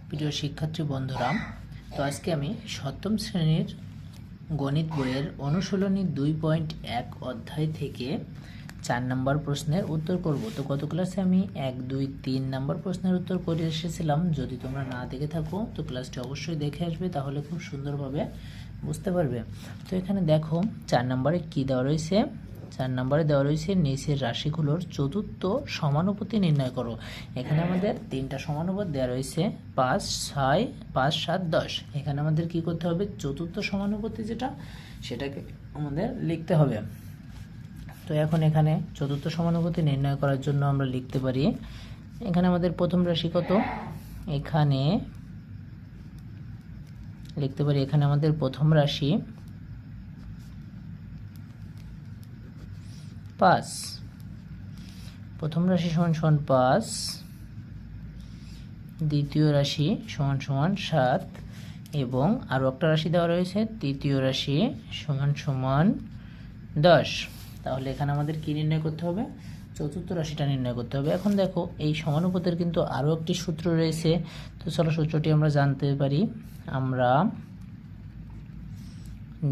প্রিয় শিক্ষার্থী বন্ধুরা, তো আজকে আমি সপ্তম শ্রেণীর গণিত বইয়ের অনুশীলনী 2.1 অধ্যায় থেকে 4 নম্বর প্রশ্নের উত্তর করব। তো গত ক্লাসে আমি 1, 2, 3 নম্বর প্রশ্নের উত্তর করে এসেছিলাম। যদি তোমরা না দেখে থাকো তো ক্লাসটি অবশ্যই দেখে আসবে, তাহলে খুব সুন্দরভাবে বুঝতে পারবে। তো এখানে দেখো 4 নম্বরে কি দেওয়া রয়েছে। 4 নম্বরে দেওয়া রয়েছে নিচের রাশিগুলোর চতুর্থ সমানুপাতি নির্ণয় করো। এখানে আমাদের 3টা সমানুপাত দেওয়া রয়েছে, 5, 6, 5, 7, 10। এখানে আমাদের কি করতে হবে, চতুর্থ সমানুপাতি যেটা সেটাকে আমাদের লিখতে হবে। তো এখন এখানে চতুর্থ সমানুপাতি নির্ণয় করার জন্য আমরা লিখতে পারি, এখানে আমাদের প্রথম রাশি কত, এখানে লিখতে পারি এখানে আমাদের প্রথম রাশি 5, প্রথম রাশি সমান সমান 5, দ্বিতীয় রাশি সমান সমান 7 এবং আরও একটা রাশি দেওয়া রয়েছে তৃতীয় রাশি সমান সমান 10। তাহলে এখানে আমাদের কি নির্ণয় করতে হবে, চতুর্থ রাশিটা নির্ণয় করতে হবে। এখন দেখো এই সমানুপাতের কিন্তু আরও একটি সূত্র রয়েছে। তো চলো সূত্রটি আমরা জানতে পারি। আমরা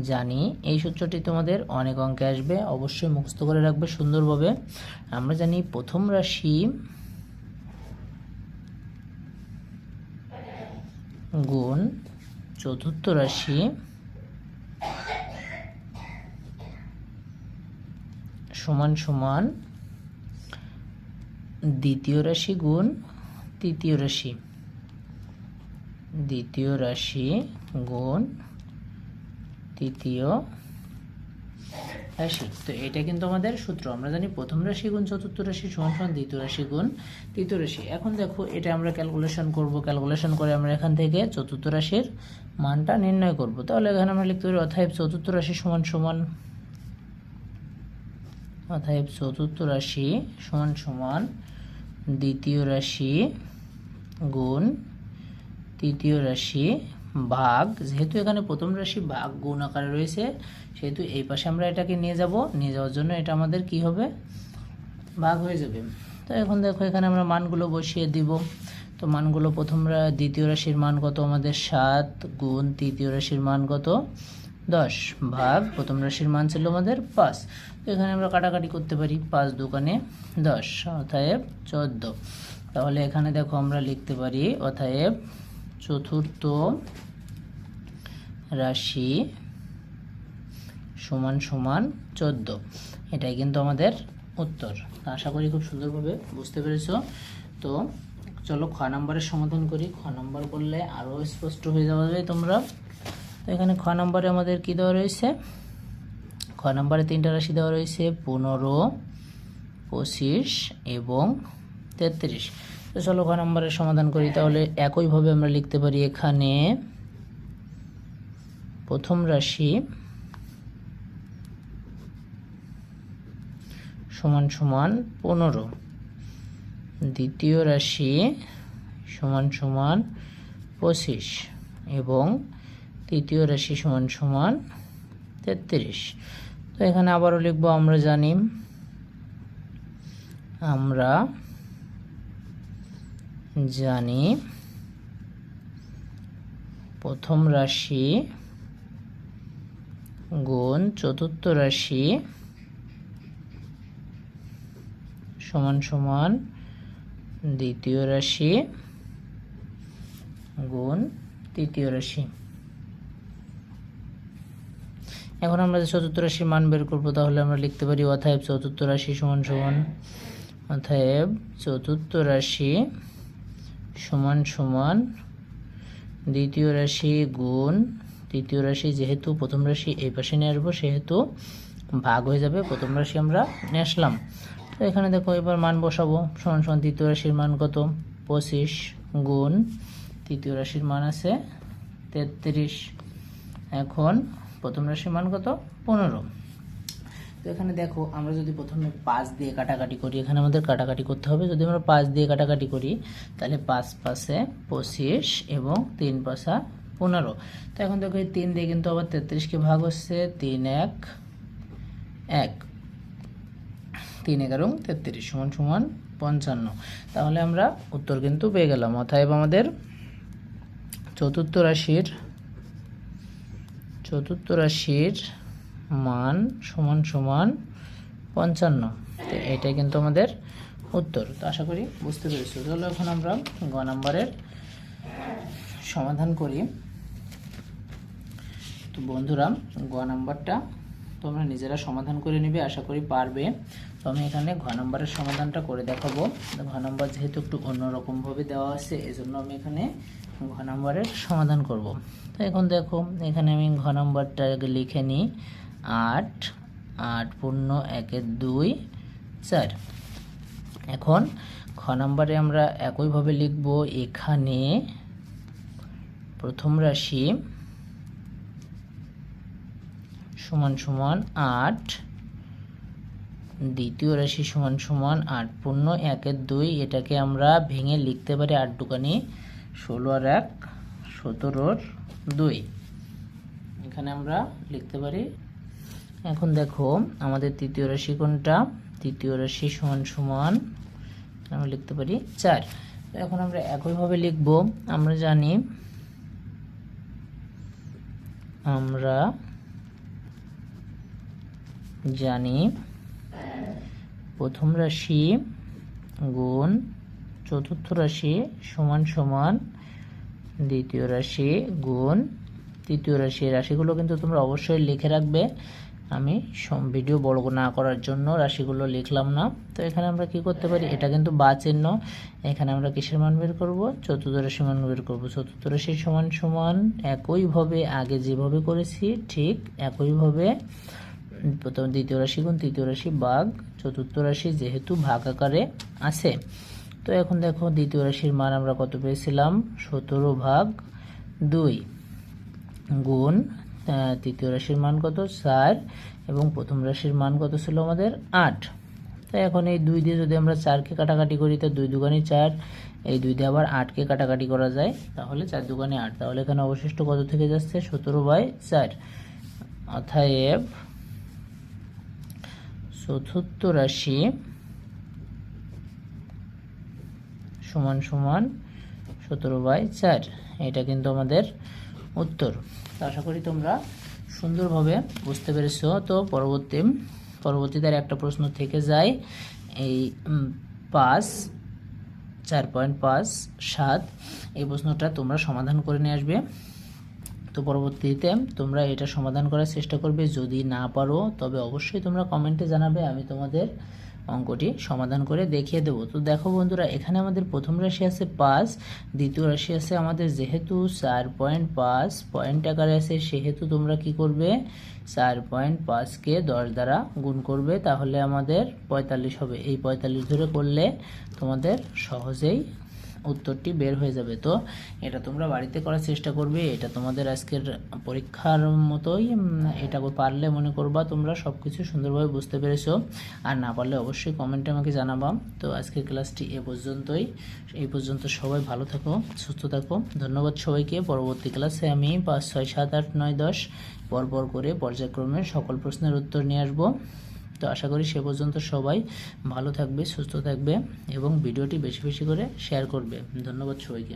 জানি এই সূত্রটি তোমাদের অনেক অঙ্কে আসবে, অবশ্যই মুখস্থ করে রাখবে সুন্দরভাবে। আমরা জানি প্রথম রাশি গুণ চতুর্থ রাশি সমান সমান দ্বিতীয় রাশি গুণ তৃতীয় রাশি, দ্বিতীয় রাশি গুণ তৃতীয় রাশি। তো এটা কিন্তু আমাদের সূত্র। আমরা জানি প্রথম রাশি গুণ চতুর্থ রাশি সমান সমান দ্বিতীয় রাশি গুণ তৃতীয় রাশি। এখন দেখো এটা আমরা ক্যালকুলেশন করব, ক্যালকুলেশন করে আমরা এখান থেকে চতুর্থ রাশির মানটা নির্ণয় করব। তাহলে এখানে আমরা লিখতে পারি অতএব চতুর্থ রাশি সমান সমান, অতএব চতুর্থ রাশি সমান সমান দ্বিতীয় রাশি গুণ তৃতীয় রাশি ভাগ, যেহেতু এখানে প্রথম রাশি ভাগ গুণ আকারে রয়েছে সেহেতু এই পাশে আমরা এটাকে নিয়ে যাওয়ার জন্য এটা আমাদের কি হবে, ভাগ হয়ে যাবে। তো এখন দেখো এখানে আমরা মানগুলো বসিয়ে দিব। তো মানগুলো দ্বিতীয় রাশির মান কত আমাদের 7 গুণ তৃতীয় রাশির মান কত 10 ভাগ প্রথম রাশির মান ছিল আমাদের 5। তো এখানে আমরা কাটাকাটি করতে পারি, 5 দুগুণে 10 অতএব 14। তাহলে এখানে দেখো আমরা লিখতে পারি অতএব চতুর্থ রাশি সমান সমান 14। এটাই কিন্তু আমাদের উত্তর। আশা করি খুব সুন্দরভাবে বুঝতে পেরেছো। তো চলো খ নম্বরের সমাধান করি। খ নম্বর করলে আরও স্পষ্ট হয়ে যাবে তোমরা। তো এখানে খ নম্বরে আমাদের কি দেওয়া রয়েছে, খ নম্বরে 3টা রাশি দেওয়া রয়েছে 15, 25 এবং 33। তো চলো খ নম্বরের সমাধান করি। তাহলে একইভাবে আমরা লিখতে পারি এখানে প্রথম রাশি সমান সমান 15, দ্বিতীয় রাশি সমান সমান 25 এবং তৃতীয় রাশি সমান সমান 33। তো এখানে আবারও লিখবো, আমরা জানি প্রথম রাশি গুণ চতুর্থ রাশি সমান সমান দ্বিতীয় রাশি গুণ তৃতীয় রাশি। এখন আমরা যে চতুর্থ রাশির মান বের করবো, তাহলে আমরা লিখতে পারি অতএব চতুর্থ রাশি সমান সমান, অতএব চতুর্থ রাশি সমান সমান দ্বিতীয় রাশি গুণ তৃতীয় রাশি, যেহেতু প্রথম রাশি এই পাশে নিয়ে আসবো সেহেতু ভাগ হয়ে যাবে, প্রথম রাশি আমরা নিয়ে আসলাম। তো এখানে দেখো এবার মান বসাবো, সমান সমান তৃতীয় রাশির মান কত 25 গুণ তৃতীয় রাশির মান আছে 33। এখন প্রথম রাশির মান কত 15। তো এখানে দেখো আমরা যদি প্রথমে 5 দিয়ে কাটাকাটি করি, এখানে আমাদের কাটাকাটি করতে হবে। যদি আমরা 5 দিয়ে কাটাকাটি করি তাহলে 5 5 25 এবং 3 5 15। তো এখন দেখো এই 3 দিয়ে কিন্তু আবার 33কে ভাগ হচ্ছে, 3 1 1, 3 11 33 সমান সমান 55। তাহলে আমরা উত্তর কিন্তু পেয়ে গেলাম। অতএব আমাদের চতুর্থ রাশির মান সমান সমান 55। তো এটাই কিন্তু আমাদের উত্তর। তো আশা করি বুঝতে পেরেছো। চলো এখন আমরা গ নাম্বারের সমাধান করি। তো বন্ধুরা, গ নাম্বারটা তোমরা নিজেরা সমাধান করে নেবে, আশা করি পারবে। তো আমি এখানে ঘ নাম্বারের সমাধানটা করে দেখাবো। ঘ নাম্বার যেহেতু একটু অন্যরকমভাবে দেওয়া আছে, এজন্য আমি এখানে ঘ নাম্বারের সমাধান করব। তো এখন দেখো, এখানে আমি ঘ নাম্বারটা লিখে নিই 8 8 পূর্ণ 1 2 4। এখন খ নাম্বারে আমরা একইভাবে লিখব, এখানে প্রথম রাশি সমান সমান 8, দ্বিতীয় রাশি সমান সমান 8 পূর্ণ 1 2। এটাকে আমরা ভেঙে লিখতে পারি 8 দুগুণে 16 আর 1 17 2। এখানে আমরা লিখতে পারি। এখন দেখো আমাদের তৃতীয় রাশি কোনটা, তৃতীয় রাশি সমান সমান আমরা লিখতে পারি 4। এখন আমরা একইভাবে লিখব। আমরা জানি প্রথম রাশি গুণ চতুর্থ রাশি সমান সমান দ্বিতীয় রাশি গুণ তৃতীয় রাশি। রাশিগুলো কিন্তু তোমরা অবশ্যই লিখে রাখবে। আমি ভিডিও বড় না করার জন্য রাশিগুলো লিখলাম না। তো এখানে আমরা কি করতে পারি, এটা কিন্তু বা চিহ্ন। এখানে আমরা কিসের মান বের করব, চতুর্থ রাশির মান বের করব। চতুর্থ রাশি সমান সমান একইভাবে আগে যেভাবে করেছি ঠিক একইভাবে প্রথম দ্বিতীয় রাশি গুণ তৃতীয় রাশি ভাগ চতুর্থ রাশি, যেহেতু ভাগ আকারে আছে। তো এখন দেখো দ্বিতীয় রাশির মান আমরা কত পেয়েছিলাম, 17/2 গুণ তৃতীয় রাশির মান কত 4 এবং প্রথম রাশির মান কত ছিল আমাদের 8। তো এখন এই 2 দিয়ে যদি আমরা 4কে কাটাকাটি করি, তো 2 দুগুণে 4, এই 2 দিয়ে আবার 8কে কাটাকাটি করা যায়, তাহলে 4 দুগুণে 8। তাহলে এখানে অবশিষ্ট কত থেকে যাচ্ছে, 17/4। অতএব চতুর্থ রাশি সমান সমান 17/4। এটা কিন্তু আমাদের উত্তর। তো আশা করি তোমরা সুন্দরভাবে বুঝতে পেরেছো। তো পরবর্তীতে একটা প্রশ্ন থেকে যায়, এই 4.5 7 এই প্রশ্নটা তোমরা সমাধান করে নিয়ে আসবে। তো পরবর্তীতে তোমরা এটা সমাধান করার চেষ্টা করবে। যদি না পারো তবে অবশ্যই তোমরা কমেন্টে জানাবে, আমি তোমাদের অঙ্কটি সমাধান করে দেখিয়ে দেবো। তো দেখো বন্ধুরা, এখানে আমাদের প্রথম রাশি আছে 5, দ্বিতীয় রাশি আছে আমাদের যেহেতু 4.5 পয়েন্ট আকারে আছে, সেহেতু তোমরা কি করবে, 4.5কে 10 দ্বারা গুণ করবে, তাহলে আমাদের 45 হবে। এই 45 ধরে করলে তোমাদের সহজেই উত্তরটি বের হয়ে যাবে। তো এটা তোমরা বাড়িতে করার চেষ্টা করবে। এটা তোমাদের আজকের পরীক্ষার মতোই, এটা পারলে মনে করবা তোমরা সব কিছু সুন্দরভাবে বুঝতে পেরেছো। আর না পারলে অবশ্যই কমেন্টে আমাকে জানাবা। তো আজকের ক্লাসটি এই পর্যন্ত সবাই ভালো থাকো, সুস্থ থাকো। ধন্যবাদ সবাইকে। পরবর্তী ক্লাসে আমি 5 6 7 8 9 10 পরপর করে পর্যায়ক্রমে সকল প্রশ্নের উত্তর নিয়ে আসবো। তো আশা করি সে পর্যন্ত সবাই ভালো থাকবে, সুস্থ থাকবে এবং ভিডিওটি বেশি বেশি করে শেয়ার করবে। ধন্যবাদ সবাইকে।